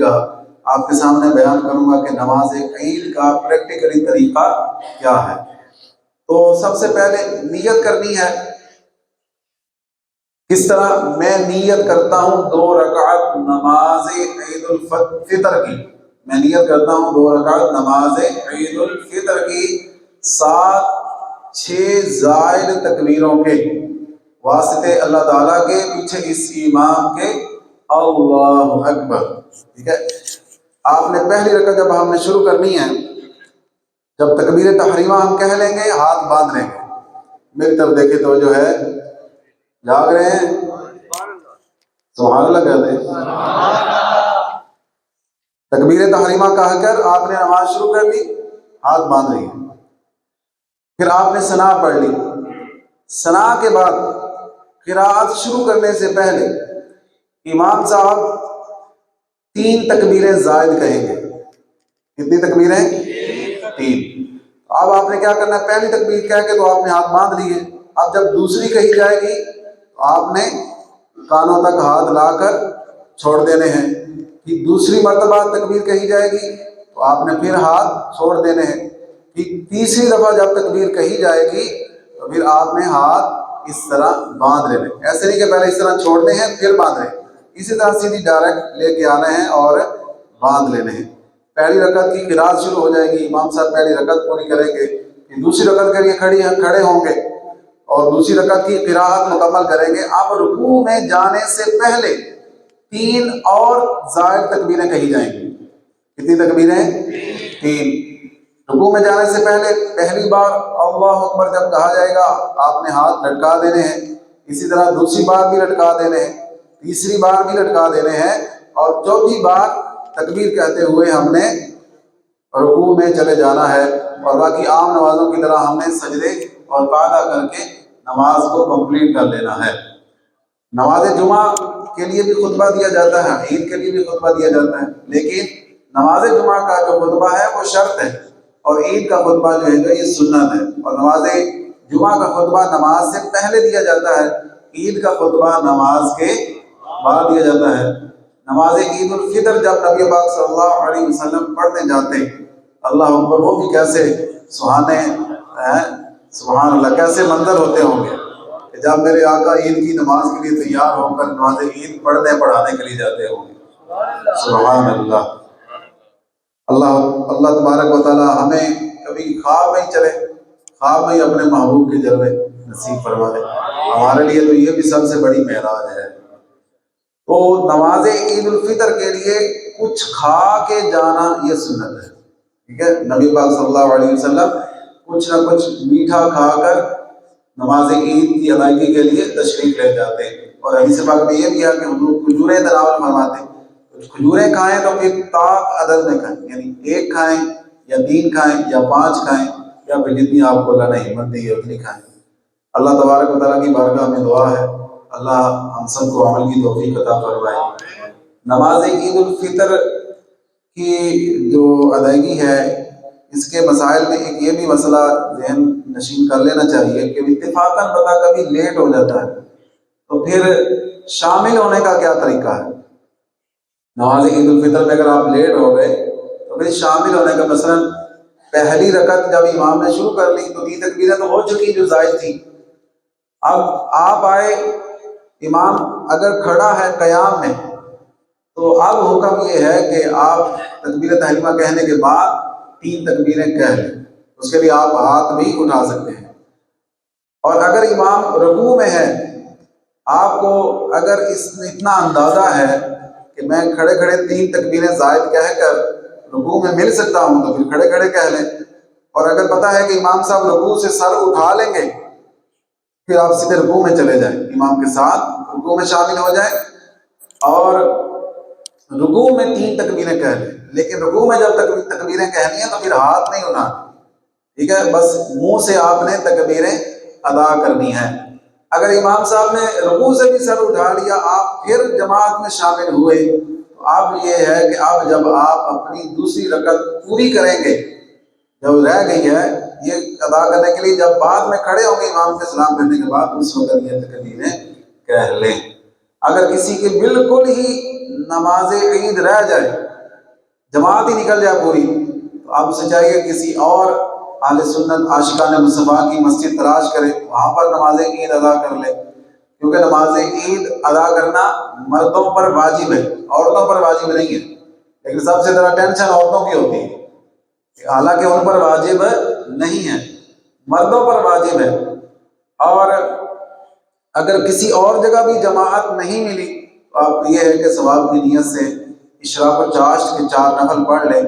طریقہ آپ کے سامنے بیان کروں گا کہ نماز عید کا پریکٹیکلی طریقہ کیا ہے۔ تو سب سے پہلے نیت کرنی ہے۔ کس طرح میں نیت کرتا ہوں 2 رکعت نماز عید الفطر کی، میں نیت کرتا ہوں 2 رکعت نماز عید الفطر کی 6 زائد تکبیروں کے واسطے اللہ تعالیٰ کے، پیچھے اس امام کے اللہ اکبر۔ ٹھیک ہے، آپ نے پہلی رکعت جب ہم نے شروع کرنی ہے، جب تکبیر تحریمہ ہم کہہ لیں گے ہاتھ باندھ لیں گے۔ میری طرف دیکھے تو جو ہے جاگ رہے ہیں، سبحان اللہ کہتے ہیں۔ تکبیر تحریمہ کہہ کر آپ نے نماز شروع کر لی، ہاتھ باندھ لی، پھر آپ نے ثنا پڑھ لی۔ ثنا کے بعد قرات شروع کرنے سے پہلے امام صاحب 3 تکبیریں زائد کہیں گے۔ کتنی تکبیریں؟ 3۔ اب آپ نے کیا کرنا ہے، پہلی تکبیر کہہ کے تو آپ نے ہاتھ باندھ لیے، اب جب دوسری کہی جائے گی تو آپ نے کانوں تک ہاتھ لا کر چھوڑ دینے ہیں، پھر دوسری مرتبہ تکبیر کہی جائے گی تو آپ نے پھر ہاتھ چھوڑ دینے ہیں، پھر تیسری دفعہ جب تکبیر کہی جائے گی تو پھر آپ نے ہاتھ اس طرح باندھ لینے، ایسے نہیں کہ پہلے اس طرح چھوڑنے ہیں پھر باندھ لیں، اسی طرح سیدھی ڈائریکٹ لے کے آنے ہیں اور باندھ لینے ہیں۔ پہلی رکعت کی قرات شروع ہو جائے گی، امام صاحب پہلی رکعت پوری کریں گے، پھر دوسری رکعت کے لیے کھڑے ہوں گے اور دوسری رکعت کی قرات مکمل کریں گے۔ اب رکوع میں جانے سے پہلے 3 اور زائد تکبیریں کہی جائیں گی۔ کتنی تکبیریں؟ 3۔ رکوع میں جانے سے پہلے پہلی بار اللہ اکبر جب کہا جائے گا آپ نے ہاتھ لٹکا دینے ہیں، اسی طرح دوسری بار بھی لٹکا دینے ہیں، تیسری بار بھی لٹکا دینے ہیں، اور چوتھی بار تکبیر کہتے ہوئے ہم نے رکوع میں چلے جانا ہے، اور باقی عام نمازوں کی طرح ہم نے سجدے اور قاعدہ کر کے نماز کو کمپلیٹ کر لینا ہے۔ نماز جمعہ کے لیے بھی خطبہ دیا جاتا ہے، عید کے لیے بھی خطبہ دیا جاتا ہے، لیکن نماز جمعہ کا جو خطبہ ہے وہ شرط ہے، اور عید کا خطبہ جو ہے یہ سنت ہے، اور نماز جمعہ کا خطبہ نماز سے پہلے دیا جاتا ہے، عید کا خطبہ نماز کے بعد دیا جاتا ہے۔ نماز عید الفطر جب نبی پاک صلی اللہ علیہ وسلم پڑھنے جاتے اللہ اکبر، وہ بھی کیسے سہانے ہیں، سبحان اللہ، کیسے منظر ہوتے ہوں گے کہ جب میرے آقا عید کی نماز کے لیے تیار ہو کر نماز عید پڑھانے کے لیے جاتے ہوں گے، سبحان اللہ۔ اللہ تبارک و تعالی ہمیں کبھی خواب میں چلے، خواب میں اپنے محبوب کے جلوے نصیب فرما دے، ہمارے لیے تو یہ بھی سب سے بڑی معراج ہے۔ تو نماز عید الفطر کے لیے کچھ کھا کے جانا یہ سنت ہے، ٹھیک ہے۔ نبی پاک صلی اللہ علیہ وسلم کچھ نہ کچھ میٹھا کھا کر نماز عید کی ادائیگی کے لیے تشریف لے جاتے ہیں، اور حدیث پاک میں یہ بھی ہے کہ حضور کھجوریں تناول فرماتے ہیں، کچھ کھجوریں کھائیں تو پھر طاق عدد میں کھائیں، یعنی 1 کھائیں یا 3 کھائیں یا 5 کھائیں، یا پھر جتنی آپ کو اللہ نے ہمت دی ہے اتنی کھائیں۔ اللہ تبارک و تعالیٰ کی بارگاہ میں دعا ہے اللہ ہم سب کو عمل کی توفیق عطا فرمائے۔ نماز عید الفطر کی جو ادائیگی ہے اس کے مسائل میں ایک یہ بھی مسئلہ ذہن نشین کر لینا چاہیے کہ اتفاقاً پتہ کبھی لیٹ ہو جاتا ہے تو پھر شامل ہونے کا کیا طریقہ ہے۔ نماز عید الفطر میں اگر آپ لیٹ ہو گئے تو پھر شامل ہونے کا، مثلا پہلی رکعت جب امام نے شروع کر لی تو 3 تکبیریں تو ہو چکی جو زائد تھی، اب آپ آئے، امام اگر کھڑا ہے قیام میں تو اب حکم یہ ہے کہ آپ تکبیر تحریمہ کہنے کے بعد 3 تکبیریں کہہ لیں، اس کے لیے آپ ہاتھ بھی اٹھا سکتے ہیں۔ اور اگر امام رکوع میں ہے، آپ کو اگر اتنا اندازہ ہے کہ میں کھڑے کھڑے 3 تکبیریں زائد کہہ کر رکوع میں مل سکتا ہوں تو پھر کھڑے کھڑے کہہ لیں، اور اگر پتہ ہے کہ امام صاحب رکوع سے سر اٹھا لیں گے پھر آپ سیدھے رکوع میں چلے جائیں، امام کے ساتھ رکوع میں شامل ہو جائیں اور رکوع میں 3 تکبیریں کہہ لیں، لیکن رکوع میں جب تکبیریں کہنی ہیں تو پھر ہاتھ نہیں اٹھانا، ٹھیک ہے، بس منہ سے آپ نے تکبیریں ادا کرنی ہیں۔ اگر امام صاحب نے رکوع سے بھی سر اٹھا لیا، آپ پھر جماعت میں شامل ہوئے، تو اب یہ ہے کہ اب جب آپ اپنی دوسری رکعت پوری کریں گے، جب رہ گئی ہے یہ ادا کرنے کے لیے، جب بعد میں کھڑے ہوں گے امام کے سلام پھرنے کے بعد، اس وقت یہ تکبیریں کہہ لیں۔ اگر کسی کے بالکل ہی نماز عید رہ جائے جماعت ہی نکل جائے پوری، تو آپ اسے چاہیے کہ کسی اور اہل سنت عاشقان مصطفیٰ کی مسجد تلاش کرے، وہاں پر نماز عید ادا کر لے، کیونکہ نماز عید ادا کرنا مردوں پر واجب ہے، عورتوں پر واجب نہیں ہے۔ لیکن سب سے زیادہ ٹینشن عورتوں کی ہوتی ہے، حالانکہ ان پر واجب نہیں ہے، مردوں پر واجب ہے۔ اور اگر کسی اور جگہ بھی جماعت نہیں ملی تو آپ یہ ہے کہ ثواب کی نیت سے اشراق و چاشت کے 4 نفل پڑھ لیں۔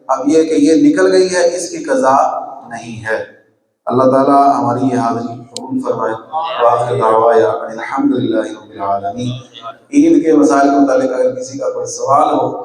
اب یہ کہ یہ نکل گئی ہے، اس کی قضا نہیں ہے۔ اللہ تعالیٰ ہماری یہ حاضری قبول فرمائے۔ وآخر دعوانا الحمدللہ رب العالمین۔ عید کے مسائل کے متعلق اگر کسی کا کوئی سوال ہو